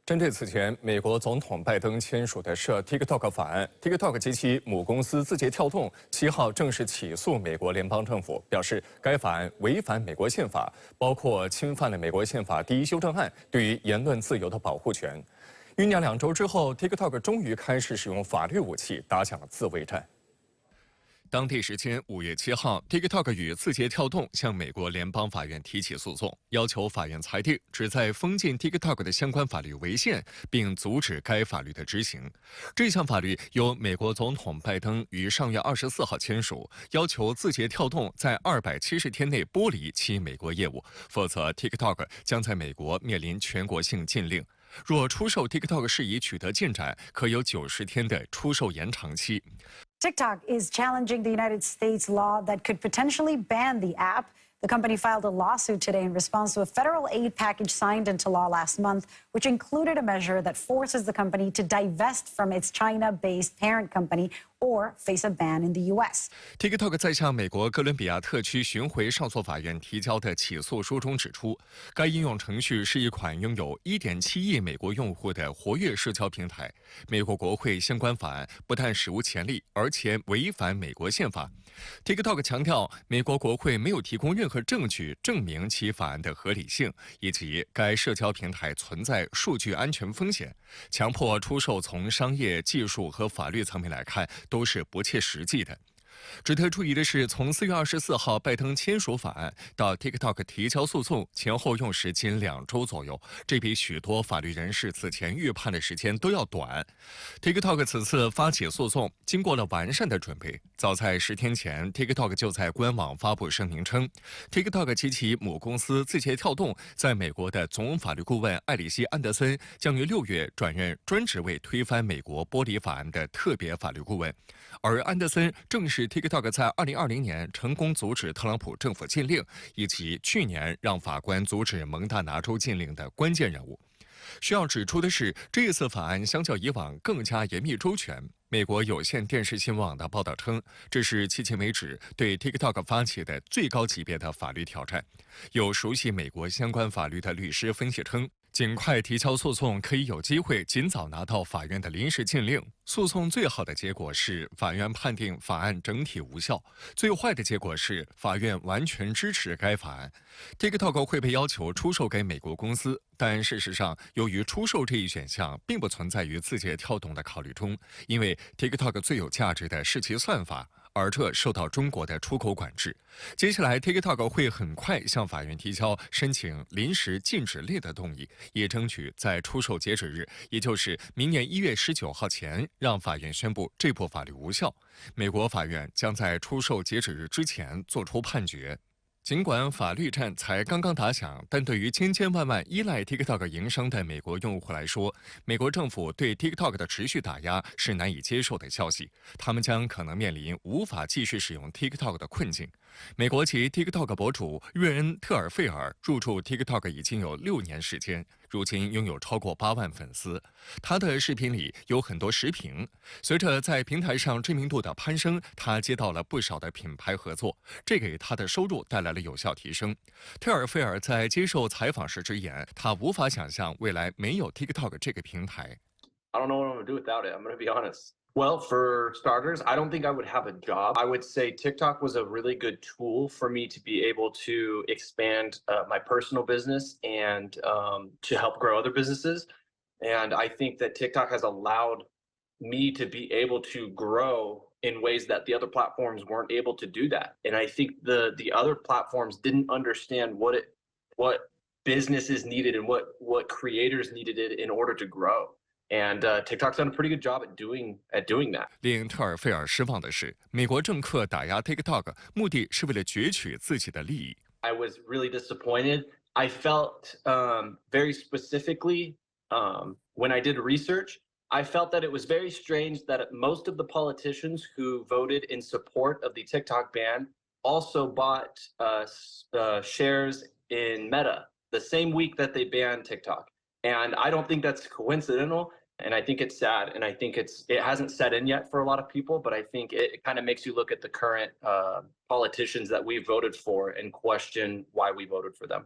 针对此前美国总统拜登签署的涉 TikTok 法案 ，TikTok 及其母公司字节跳动7号正式起诉美国联邦政府，表示该法案违反美国宪法，包括侵犯了美国宪法第1修正案对于言论自由的保护权。酝酿2周之后 ，TikTok 终于开始使用法律武器，打响了自卫战。 当地时间5月7号 ，TikTok 与字节跳动向美国联邦法院提起诉讼，要求法院裁定旨在封禁 TikTok 的相关法律违宪，并阻止该法律的执行。这项法律由美国总统拜登于上月24号签署，要求字节跳动在270天内剥离其美国业务，否则 TikTok 将在美国面临全国性禁令。 若出售 TikTok 事宜取得进展，可有90天的出售延长期。 TikTok is challenging the United States law that could potentially ban the app. The company filed a lawsuit today in response to a federal aid package signed into law last month, which included a measure that forces the company to divest from its China-based parent company or face a ban in the U.S. TikTok 在向美国哥伦比亚特区巡回上诉法院提交的起诉书中指出，该应用程序是一款拥有1.7亿美国用户的活跃社交平台。美国国会相关法案不但史无前例，而且违反美国宪法。TikTok 强调，美国国会没有提供任何证据证明其法案的合理性，以及该社交平台存在数据安全风险。强迫出售从商业、技术和法律层面来看，都是不切实际的。 值得注意的是，从4月24号拜登签署法案到 TikTok 提交诉讼，前后用时仅2周左右，这比许多法律人士此前预判的时间都要短。TikTok 此次发起诉讼，经过了完善的准备。早在10天前 ，TikTok 就在官网发布声明称 ，TikTok 及其母公司字节跳动在美国的总法律顾问艾里希·安德森将于6月转任专职为推翻美国剥离法案的特别法律顾问，而安德森正是 TikTok 在2020年成功阻止特朗普政府禁令，以及去年让法官阻止蒙大拿州禁令的关键人物。需要指出的是，这次法案相较以往更加严密周全。美国有线电视新闻网的报道称，这是迄今为止对 TikTok 发起的最高级别的法律挑战。有熟悉美国相关法律的律师分析称， 尽快提交诉讼，可以有机会尽早拿到法院的临时禁令。诉讼最好的结果是法院判定法案整体无效，最坏的结果是法院完全支持该法案。TikTok 会被要求出售给美国公司，但事实上，由于出售这一选项并不存在于字节跳动的考虑中，因为 TikTok 最有价值的是其算法。 而这受到中国的出口管制。接下来 ，TikTok 会很快向法院提交申请临时禁止令的动议，以争取在出售截止日，也就是明年1月19号前，让法院宣布这部法律无效。美国法院将在出售截止日之前作出判决。 尽管法律战才刚刚打响，但对于千千万万依赖 TikTok 营生的美国用户来说，美国政府对 TikTok 的持续打压是难以接受的消息。他们将可能面临无法继续使用 TikTok 的困境。美国籍 TikTok 博主瑞恩·特尔费尔入驻 TikTok 已经有6年时间，如今拥有超过8万粉丝。他的视频里有很多实评。随着在平台上知名度的攀升，他接到了不少的品牌合作，这给他的收入带来了有效提升。特尔费尔在接受采访时直言，他无法想象未来没有 TikTok 这个平台。I don't know what I'm gonna do without it. I'm gonna be honest. Well, for starters, I don't think I would have a job. I would say TikTok was a really good tool for me to be able to expand my personal business and to help grow other businesses. And I think that TikTok has allowed me to be able to grow in ways that the other platforms weren't able to do that. And I think the other platforms didn't understand what businesses needed and what creators needed it in order to grow. And TikTok's done a pretty good job at doing that. 令特尔费尔失望的是，美国政客打压 TikTok 目的是为了攫取自己的利益。I was really disappointed. I felt very specifically when I did research, I felt that it was very strange that most of the politicians who voted in support of the TikTok ban also bought shares in Meta the same week that they banned TikTok. And I don't think that's coincidental. And I think it's sad. And I think it hasn't set in yet for a lot of people. But I think it kind of makes you look at the current politicians that we voted for and question why we voted for them.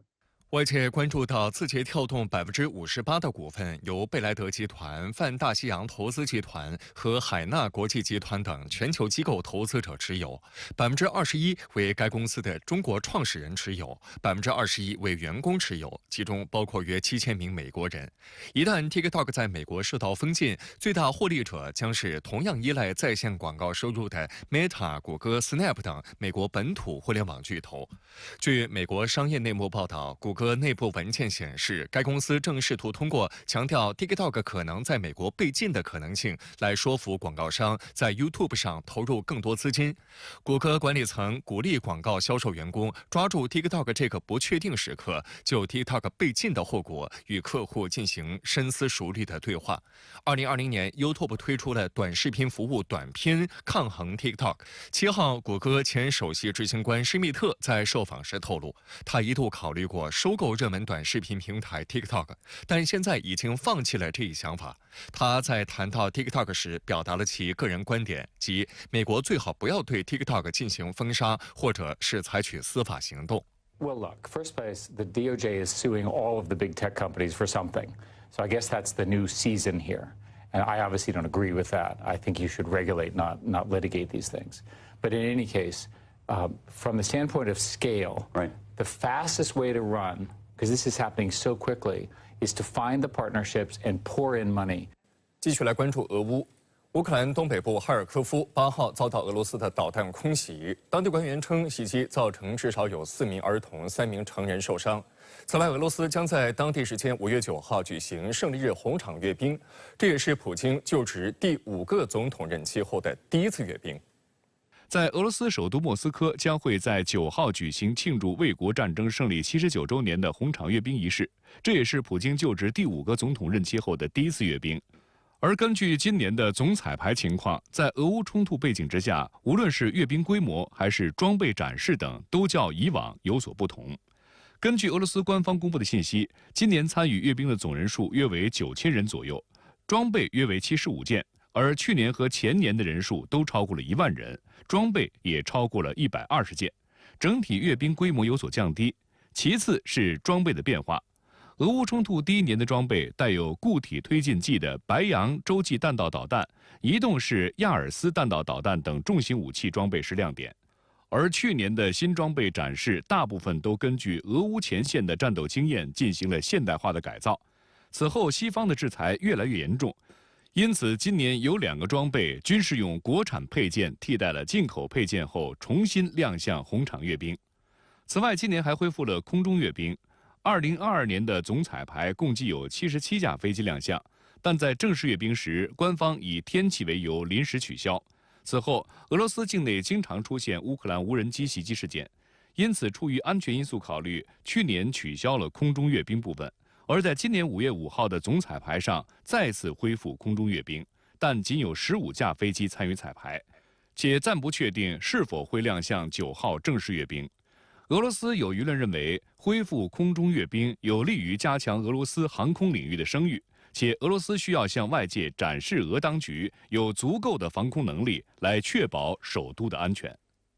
外界关注到，字节跳动58%的股份由贝莱德集团、泛大西洋投资集团和海纳国际集团等全球机构投资者持有，21%为该公司的中国创始人持有，21%为员工持有，其中包括约7000名美国人。一旦 TikTok 在美国受到封禁，最大获利者将是同样依赖在线广告收入的 Meta、谷歌、Snap 等美国本土互联网巨头。据美国商业内幕报道，谷歌内部文件显示，该公司正试图通过强调 TikTok 可能在美国被禁的可能性，来说服广告商在 YouTube 上投入更多资金。谷歌管理层鼓励广告销售员工抓住 TikTok 这个不确定时刻，就 TikTok 被禁的后果与客户进行深思熟虑的对话。2020年 ，YouTube 推出了短视频服务短片抗衡 TikTok。7号，谷歌前首席执行官施密特在受访时透露，他一度考虑过收购热门短视频平台 TikTok， 但现在已经放弃了这一想法。他在谈到 TikTok 时，表达了其个人观点，即美国最好不要对 TikTok 进行封杀，或者是采取司法行动。Well, look, first place, the DOJ is suing all of the big tech companies for something. So I guess that's the new season here. And I obviously don't agree with that. I think you should regulate, not litigate these things. But in any case, from the standpoint of scale, right. The fastest way to run, because this is happening so quickly, is to find the partnerships and pour in money. 继续来关注俄乌。乌克兰东北部哈尔科夫8号遭到俄罗斯的导弹空袭，当地官员称，袭击造成至少有4名儿童、3名成人受伤。此外，俄罗斯将在当地时间5月9号举行胜利日红场阅兵，这也是普京就职第5个总统任期后的第一次阅兵。在俄罗斯首都莫斯科，将会在9号举行庆祝卫国战争胜利79周年的红场阅兵仪式，这也是普京就职第5个总统任期后的第一次阅兵。而根据今年的总彩排情况，在俄乌冲突背景之下，无论是阅兵规模还是装备展示等，都较以往有所不同。根据俄罗斯官方公布的信息，今年参与阅兵的总人数约为9000人左右，装备约为75件，而去年和前年的人数都超过了1万人，装备也超过了120件，整体阅兵规模有所降低。其次是装备的变化。俄乌冲突第1年的装备带有固体推进剂的白杨洲际弹道导弹、移动式亚尔斯弹道导弹等重型武器装备是亮点，而去年的新装备展示大部分都根据俄乌前线的战斗经验进行了现代化的改造。此后，西方的制裁越来越严重，因此今年有2个装备均是用国产配件替代了进口配件后重新亮相红场阅兵。此外，今年还恢复了空中阅兵。2022年的总彩排共计有77架飞机亮相，但在正式阅兵时，官方以天气为由临时取消。此后，俄罗斯境内经常出现乌克兰无人机袭击事件，因此出于安全因素考虑，去年取消了空中阅兵部分，而在今年5月5号的总彩排上再次恢复空中阅兵，但仅有15架飞机参与彩排，且暂不确定是否会亮相9号正式阅兵。俄罗斯有舆论认为，恢复空中阅兵有利于加强俄罗斯航空领域的声誉，且俄罗斯需要向外界展示俄当局有足够的防空能力，来确保首都的安全。